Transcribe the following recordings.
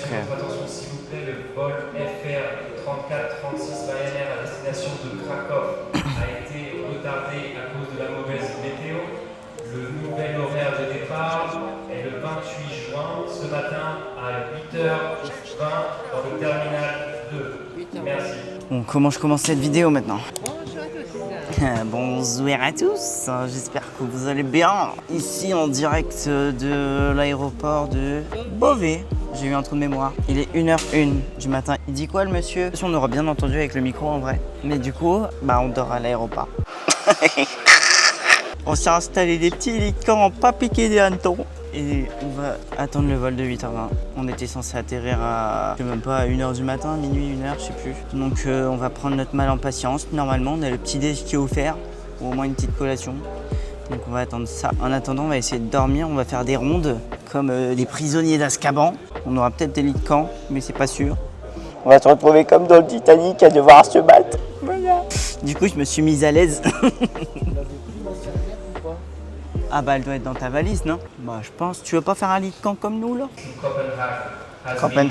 Attirez votre attention s'il vous plaît, le vol FR 3436 Ryanair à destination de Cracovie a été retardé à cause de la mauvaise météo. Le nouvel horaire de départ est le 28 juin, ce matin à 8h20 dans le terminal 2. Merci. Bon, comment je commence cette vidéo maintenant? Bonjour à tous, j'espère que vous allez bien. Ici en direct de l'aéroport de Beauvais. J'ai eu un trou de mémoire. Il est 1h01 du matin. Il dit quoi le monsieur? On aurait bien entendu avec le micro en vrai. Mais du coup, on dort à l'aéroport. On s'est installé des petits lits quand pas piqué des hannetons. Et on va attendre le vol de 8h20. On était censé atterrir à, je sais même pas, à 1h du matin, minuit, 1h, je sais plus. Donc on va prendre notre mal en patience. Normalement, on a le petit déj qui est offert, ou au moins une petite collation. Donc on va attendre ça. En attendant, on va essayer de dormir. On va faire des rondes, comme les prisonniers d'Azkaban. On aura peut-être des lits de camp, mais c'est pas sûr. On va se retrouver comme dans le Titanic à devoir se battre. Voilà. Du coup, je me suis mise à l'aise. Ah bah elle doit être dans ta valise, non? Bah je pense. Tu veux pas faire un lit de camp comme nous là? Copenhague.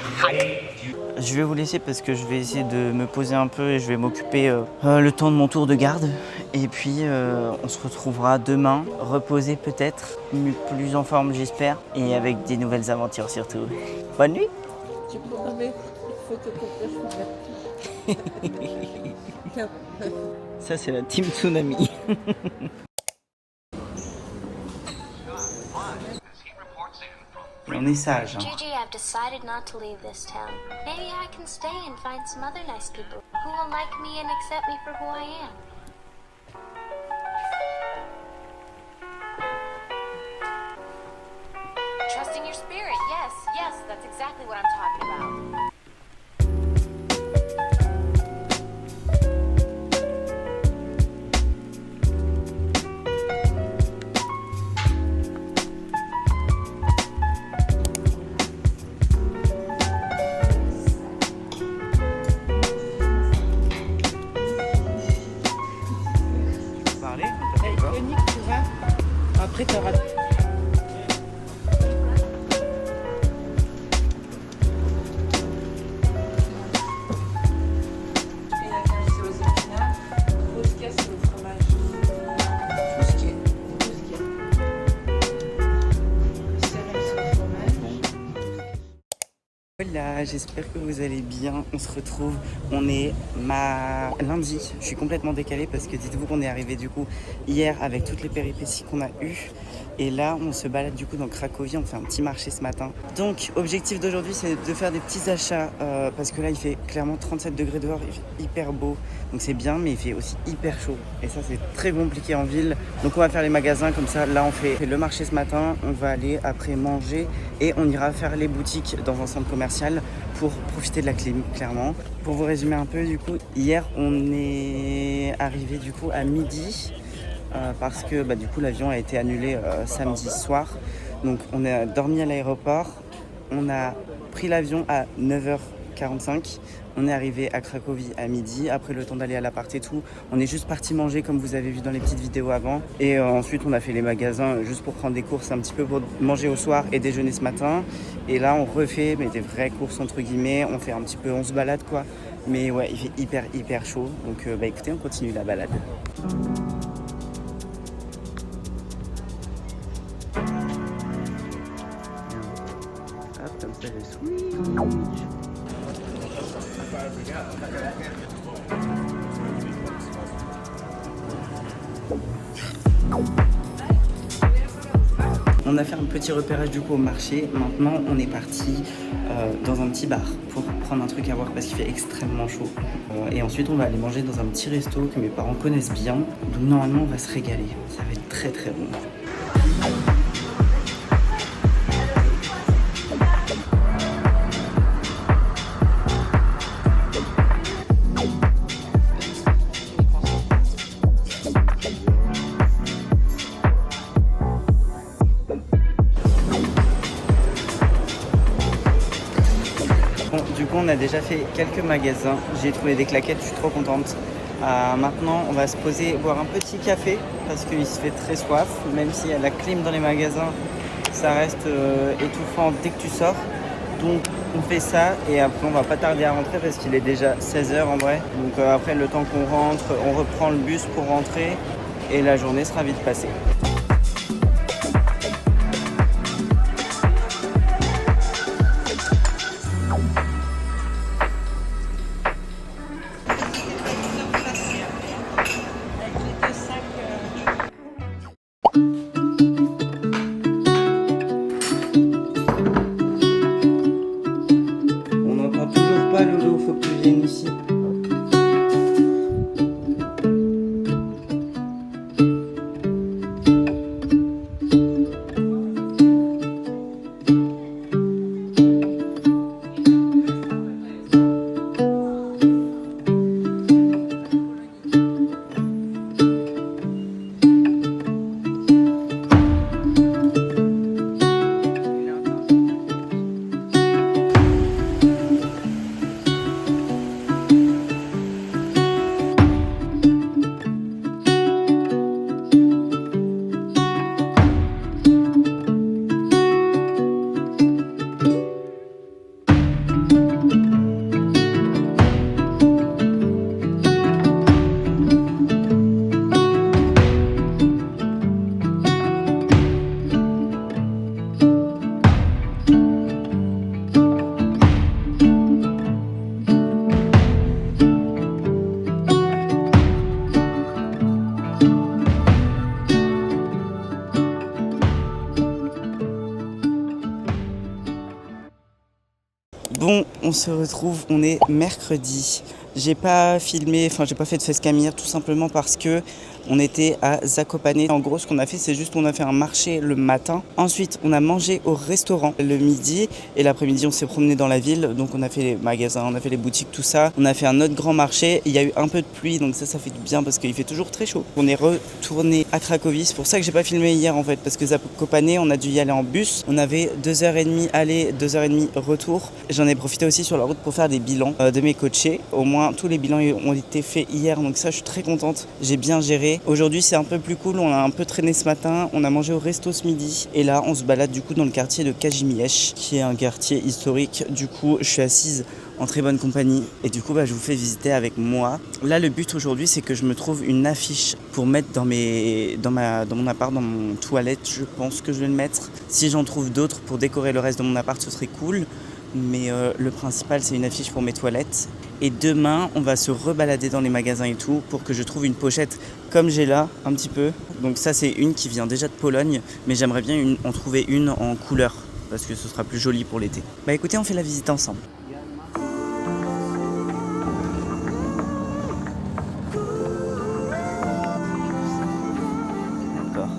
Je vais vous laisser parce que je vais essayer de me poser un peu et je vais m'occuper le temps de mon tour de garde. Et puis on se retrouvera demain, reposé peut-être, mais plus en forme j'espère, et avec des nouvelles aventures surtout. Bonne nuit. Tu pourras mettre une photo pour Ça c'est la team Tsunami. On est sage. Hein. Gigi, I've decided not to leave this town. Maybe I can stay and find some other nice people who will like me and accept me for who I am. Trusting your spirit, yes, that's exactly what I'm talking about. Après, tu auras... Voilà, j'espère que vous allez bien. On se retrouve, on est lundi. Je suis complètement décalé parce que dites-vous qu'on est arrivé du coup hier avec toutes les péripéties qu'on a eues. Et là, on se balade du coup dans Cracovie, on fait un petit marché ce matin. Donc, objectif d'aujourd'hui, c'est de faire des petits achats parce que là, il fait clairement 37 degrés dehors, il fait hyper beau. Donc c'est bien, mais il fait aussi hyper chaud. Et ça, c'est très compliqué en ville. Donc on va faire les magasins comme ça. Là, on fait le marché ce matin. On va aller après manger et on ira faire les boutiques dans un centre commercial pour profiter de la clim, clairement. Pour vous résumer un peu, du coup, hier, on est arrivé du coup à midi. Parce que du coup l'avion a été annulé samedi soir. Donc on a dormi à l'aéroport, on a pris l'avion à 9h45, on est arrivé à Cracovie à midi, après le temps d'aller à l'appart et tout, on est juste parti manger comme vous avez vu dans les petites vidéos avant. Et ensuite on a fait les magasins juste pour prendre des courses un petit peu pour manger au soir et déjeuner ce matin. Et là on refait des vraies courses entre guillemets, on fait un petit peu, on se balade quoi. Mais ouais, il fait hyper chaud, donc écoutez, on continue la balade. Comme ça, je switch. On a fait un petit repérage du coup au marché. Maintenant, on est parti dans un petit bar pour prendre un truc à boire parce qu'il fait extrêmement chaud. Et ensuite, on va aller manger dans un petit resto que mes parents connaissent bien. Donc normalement, on va se régaler. Ça va être très très bon. Du coup, on a déjà fait quelques magasins. J'ai trouvé des claquettes, je suis trop contente. Maintenant, on va se poser, boire un petit café parce qu'il se fait très soif. Même s'il y a la clim dans les magasins, ça reste étouffant dès que tu sors. Donc, On fait ça et après on va pas tarder à rentrer parce qu'il est déjà 16h en vrai. Donc après le temps qu'on rentre, on reprend le bus pour rentrer et la journée sera vite passée. Loulou, faut que tu viennes ici. Bon, on se retrouve, on est mercredi. J'ai pas filmé, j'ai pas fait de facecam hier tout simplement parce que on était à Zakopane. En gros, ce qu'on a fait, c'est juste qu'on a fait un marché le matin. Ensuite, on a mangé au restaurant le midi et l'après-midi, on s'est promené dans la ville. Donc, on a fait les magasins, on a fait les boutiques, tout ça. On a fait un autre grand marché. Il y a eu un peu de pluie, donc ça fait du bien parce qu'il fait toujours très chaud. On est retourné à Cracovie. C'est pour ça que j'ai pas filmé hier en fait, parce que Zakopane, on a dû y aller en bus. On avait 2h30 aller, 2h30 retour. J'en ai profité aussi sur la route pour faire des bilans de mes coachés. Au moins, tous les bilans ont été faits hier, donc ça, je suis très contente. J'ai bien géré. Aujourd'hui, c'est un peu plus cool. On a un peu traîné ce matin. On a mangé au resto ce midi. Et là, on se balade du coup dans le quartier de Kazimierz, qui est un quartier historique. Du coup, je suis assise en très bonne compagnie. Et du coup, je vous fais visiter avec moi. Là, le but aujourd'hui, c'est que je me trouve une affiche pour mettre dans mon appart, dans mon toilette. Je pense que je vais le mettre. Si j'en trouve d'autres pour décorer le reste de mon appart, ce serait cool. Mais le principal, c'est une affiche pour mes toilettes. Et demain, on va se rebalader dans les magasins et tout pour que je trouve une pochette comme j'ai là, un petit peu. Donc ça, c'est une qui vient déjà de Pologne, mais j'aimerais bien en trouver une en couleur parce que ce sera plus joli pour l'été. Écoutez, on fait la visite ensemble. D'accord.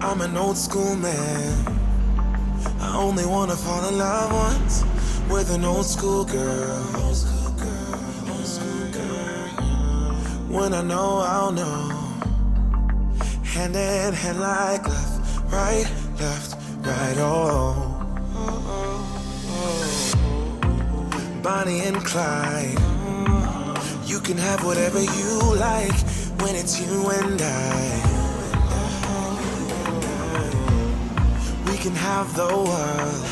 I'm an old school man. I only wanna fall in love once with an old school girl. When I know, I'll know. Hand in hand like left, right, oh. Bonnie and Clyde. You can have whatever you like when it's you and I. We can have the world.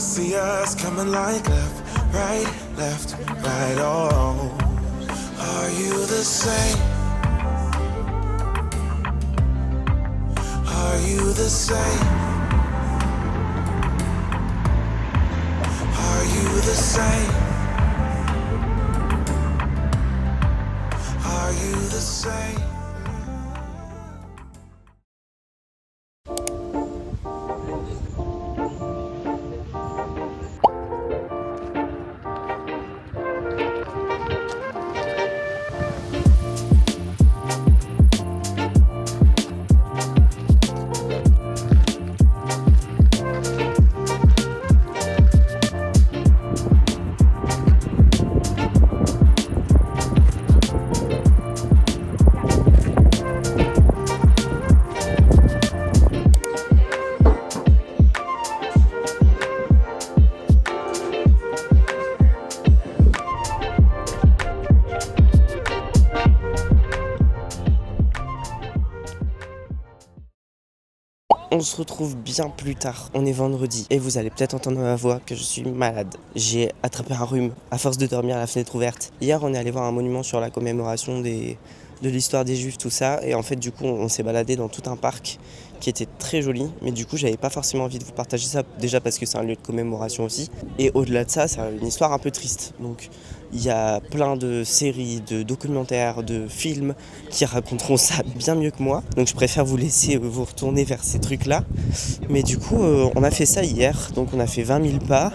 See us coming like left, right, oh. Are you the same? Are you the same? Are you the same? Are you the same? on se retrouve bien plus tard. On est vendredi et vous allez peut-être entendre ma voix que je suis malade. J'ai attrapé un rhume à force de dormir à la fenêtre ouverte. Hier, on est allé voir un monument sur la commémoration de l'histoire des Juifs, tout ça. Et en fait, du coup, on s'est baladé dans tout un parc qui était très joli. Mais du coup, j'avais pas forcément envie de vous partager ça. Déjà parce que c'est un lieu de commémoration aussi. Et au-delà de ça, c'est une histoire un peu triste. Donc, il y a plein de séries, de documentaires, de films qui raconteront ça bien mieux que moi. Donc, je préfère vous laisser vous retourner vers ces trucs-là. Mais du coup, on a fait ça hier. Donc, on a fait 20 000 pas.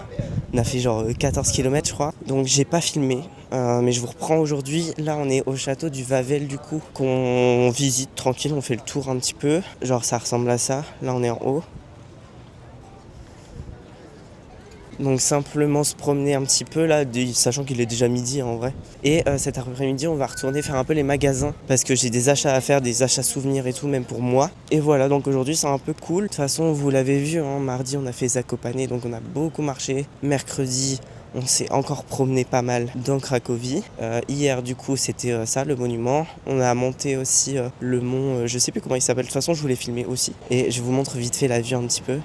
On a fait genre 14 km, je crois. Donc, j'ai pas filmé. Mais je vous reprends aujourd'hui. Là, on est au château du Wawel, du coup, qu'on visite tranquille. On fait le tour un petit peu. Genre, ça ressemble à ça. Là, on est en haut. Donc simplement se promener un petit peu là, sachant qu'il est déjà midi en vrai. Et cet après-midi, on va retourner faire un peu les magasins parce que j'ai des achats à faire, des achats souvenirs et tout, même pour moi. Et voilà, donc aujourd'hui c'est un peu cool. De toute façon, vous l'avez vu, hein, mardi on a fait Zakopane, donc on a beaucoup marché. Mercredi, on s'est encore promené pas mal dans Cracovie. Hier, du coup, c'était ça, le monument. On a monté aussi le mont, je sais plus comment il s'appelle. De toute façon, je voulais filmer aussi. Et je vous montre vite fait la vue un petit peu.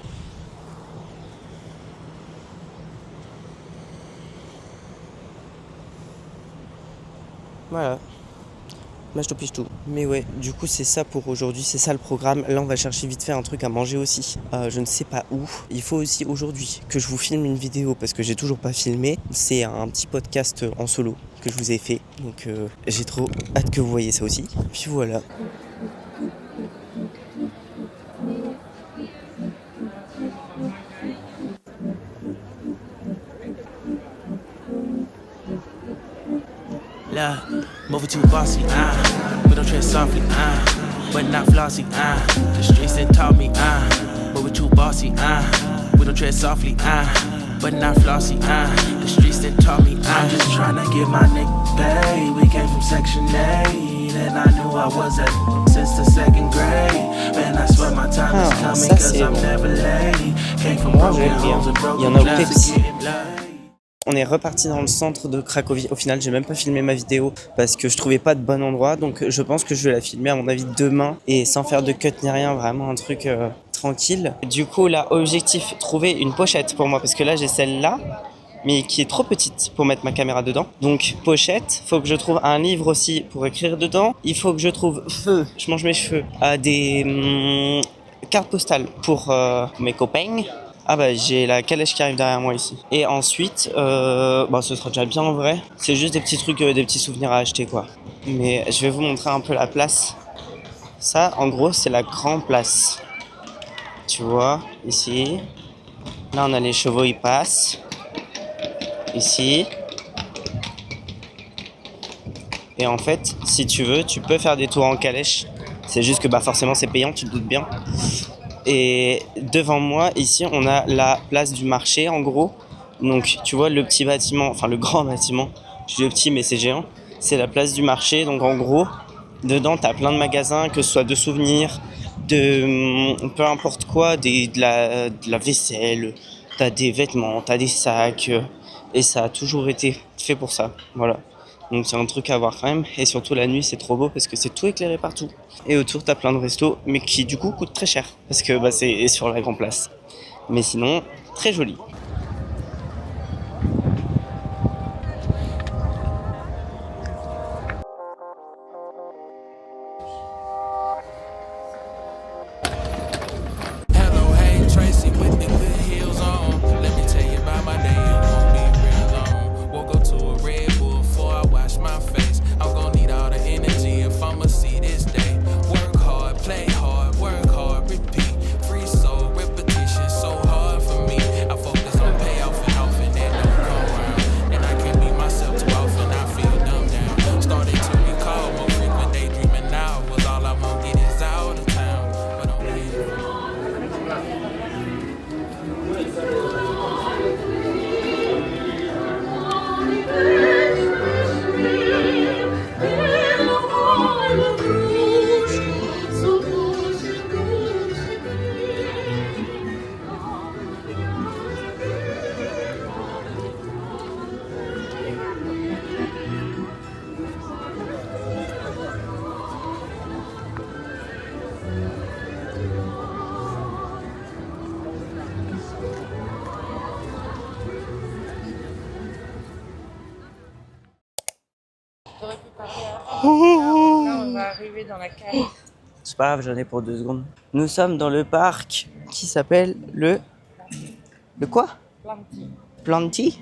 Voilà, moi je te piche tout. Mais ouais, du coup c'est ça pour aujourd'hui, c'est ça le programme. Là on va chercher vite fait un truc à manger aussi. Je ne sais pas où. Il faut aussi aujourd'hui que je vous filme une vidéo parce que j'ai toujours pas filmé. C'est un petit podcast en solo que je vous ai fait. Donc j'ai trop hâte que vous voyez ça aussi. Puis voilà. Moving too bossy, but don't tread softly, but not flossy, the streets that taught me, moving too bossy, we don't tread softly, but not flossy, the streets that taught me, I'm just trying to get my nigga paid. We came from Section 8, and I knew I was at since the second grade. Man, I swear my time is coming, cause I'm never late. Came from broken homes and broken lives to get it live. On est reparti dans le centre de Cracovie. Au final, j'ai même pas filmé ma vidéo parce que je trouvais pas de bon endroit. Donc je pense que je vais la filmer à mon avis demain et sans faire de cut ni rien, vraiment un truc tranquille. Du coup là, objectif, trouver une pochette pour moi parce que là j'ai celle-là mais qui est trop petite pour mettre ma caméra dedans. Donc pochette, faut que je trouve un livre aussi pour écrire dedans. Il faut que je trouve je mange mes cheveux, des cartes postales pour mes copains. Ah bah j'ai la calèche qui arrive derrière moi ici. Et ensuite, ce sera déjà bien en vrai. C'est juste des petits trucs, des petits souvenirs à acheter quoi. Mais je vais vous montrer un peu la place. Ça en gros c'est la grande place. Tu vois, ici. Là on a les chevaux, ils passent. Ici. Et en fait, si tu veux, tu peux faire des tours en calèche. C'est juste que forcément c'est payant, tu te doutes bien. Et devant moi, ici, on a la place du marché, en gros. Donc, tu vois, le petit bâtiment, enfin le grand bâtiment, je dis le petit, mais c'est géant, c'est la place du marché. Donc, en gros, dedans, t'as plein de magasins, que ce soit de souvenirs, de peu importe quoi, de la vaisselle, t'as des vêtements, t'as des sacs. Et ça a toujours été fait pour ça, voilà. Donc c'est un truc à voir quand même, et surtout la nuit c'est trop beau parce que c'est tout éclairé partout. Et autour t'as plein de restos, mais qui du coup coûtent très cher, parce que c'est sur la grande place. Mais sinon, très joli. Work hard, repeat, free soul, repetition, so hard for me. I focus T'aurais pu parler avant. Là, on va arriver dans la cale. C'est pas grave, j'en ai pour 2 secondes. Nous sommes dans le parc qui s'appelle le quoi? Planty. Planty?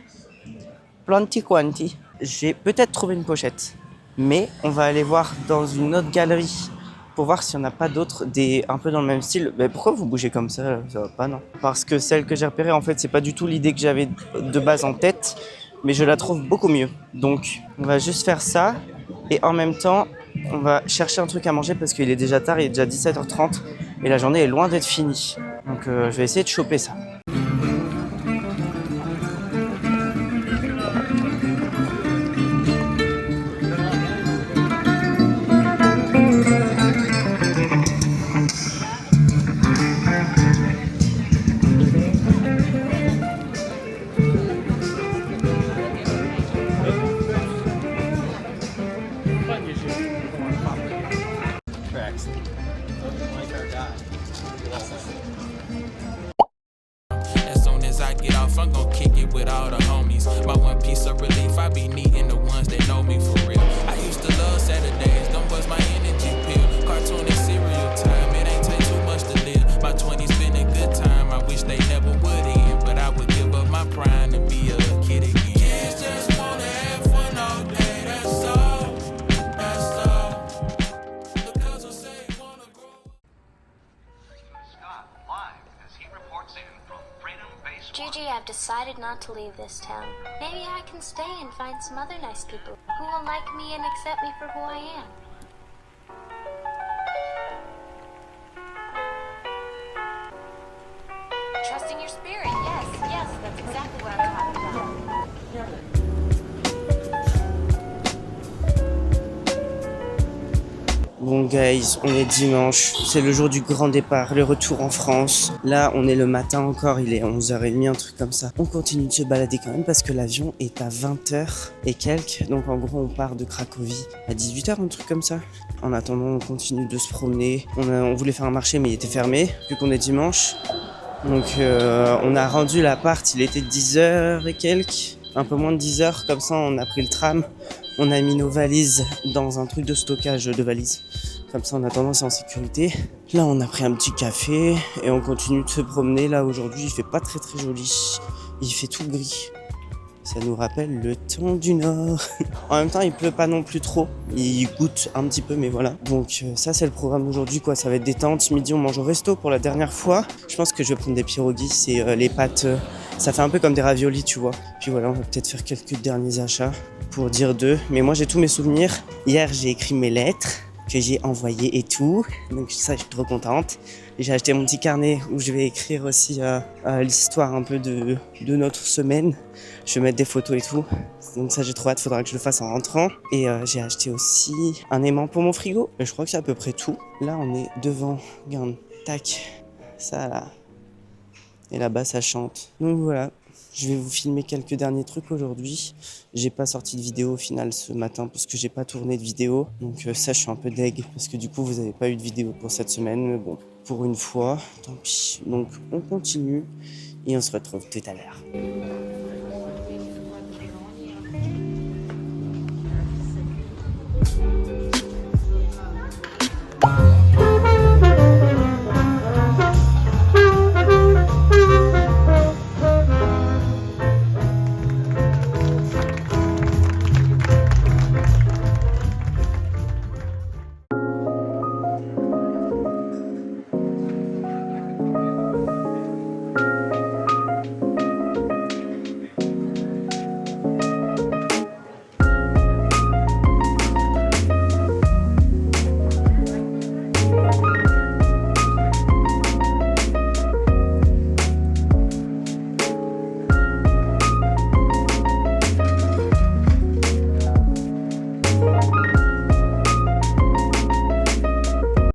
Planty Quanti. J'ai peut-être trouvé une pochette, mais on va aller voir dans une autre galerie pour voir s'il n'y en a pas d'autres un peu dans le même style. Mais pourquoi vous bougez comme ça? Ça va pas, non? Parce que celle que j'ai repérée, en fait, c'est pas du tout l'idée que j'avais de base en tête, mais je la trouve beaucoup mieux. Donc, on va juste faire ça et en même temps, on va chercher un truc à manger parce qu'il est déjà tard, il est déjà 17h30 et la journée est loin d'être finie. Donc, je vais essayer de choper ça. As soon as I get off, I'm gon' kick it with all the homies. My one piece of relief, I be needing the ones that know me for real. I used to love Saturdays, them was my energy pill. Cartoon and cereal time, it ain't take too much to live. My 20s been a good time, I wish they never would end. But I would give up my prime to be a kid again. Kids just wanna have fun all day, that's all, that's all. The girls will say wanna grow. Scott live as he reports in from Freedom Base 1. Gigi, I've decided not to leave this town. Maybe I can stay and find some other nice people who will like me and accept me for who I am. Trusting your spirit, yes, yes, that's exactly what I'm talking about. Bon guys, on est dimanche, c'est le jour du grand départ, le retour en France. Là, on est le matin encore, il est 11h30, un truc comme ça. On continue de se balader quand même parce que l'avion est à 20h et quelques. Donc en gros, on part de Cracovie à 18h, un truc comme ça. En attendant, on continue de se promener. On voulait faire un marché, mais il était fermé, vu qu'on est dimanche. Donc on a rendu l'appart, il était 10h et quelques. Un peu moins de 10h, comme ça, on a pris le tram. On a mis nos valises dans un truc de stockage de valises. Comme ça, en attendant, c'est en sécurité. Là, on a pris un petit café et on continue de se promener. Là, aujourd'hui, il fait pas très très joli. Il fait tout gris. Ça nous rappelle le temps du Nord. En même temps, il pleut pas non plus trop. Il goutte un petit peu, mais voilà. Donc ça, c'est le programme d'aujourd'hui, quoi. Ça va être détente. Midi, on mange au resto pour la dernière fois. Je pense que je vais prendre des pierogies. C'est les pâtes. Ça fait un peu comme des raviolis, tu vois. Puis voilà, on va peut-être faire quelques derniers achats pour dire d'eux. Mais moi, j'ai tous mes souvenirs. Hier, j'ai écrit mes lettres que j'ai envoyées et tout. Donc ça, je suis trop contente. J'ai acheté mon petit carnet où je vais écrire aussi l'histoire un peu de notre semaine. Je vais mettre des photos et tout. Donc ça, j'ai trop hâte. Faudra que je le fasse en rentrant. Et j'ai acheté aussi un aimant pour mon frigo. Et je crois que c'est à peu près tout. Là, on est devant. Regarde. Tac. Ça, là. Et là-bas, ça chante. Donc voilà. Je vais vous filmer quelques derniers trucs aujourd'hui. J'ai pas sorti de vidéo au final ce matin parce que j'ai pas tourné de vidéo. Donc ça, je suis un peu deg parce que du coup, vous avez pas eu de vidéo pour cette semaine. Mais bon, pour une fois, tant pis. Donc on continue et on se retrouve tout à l'heure.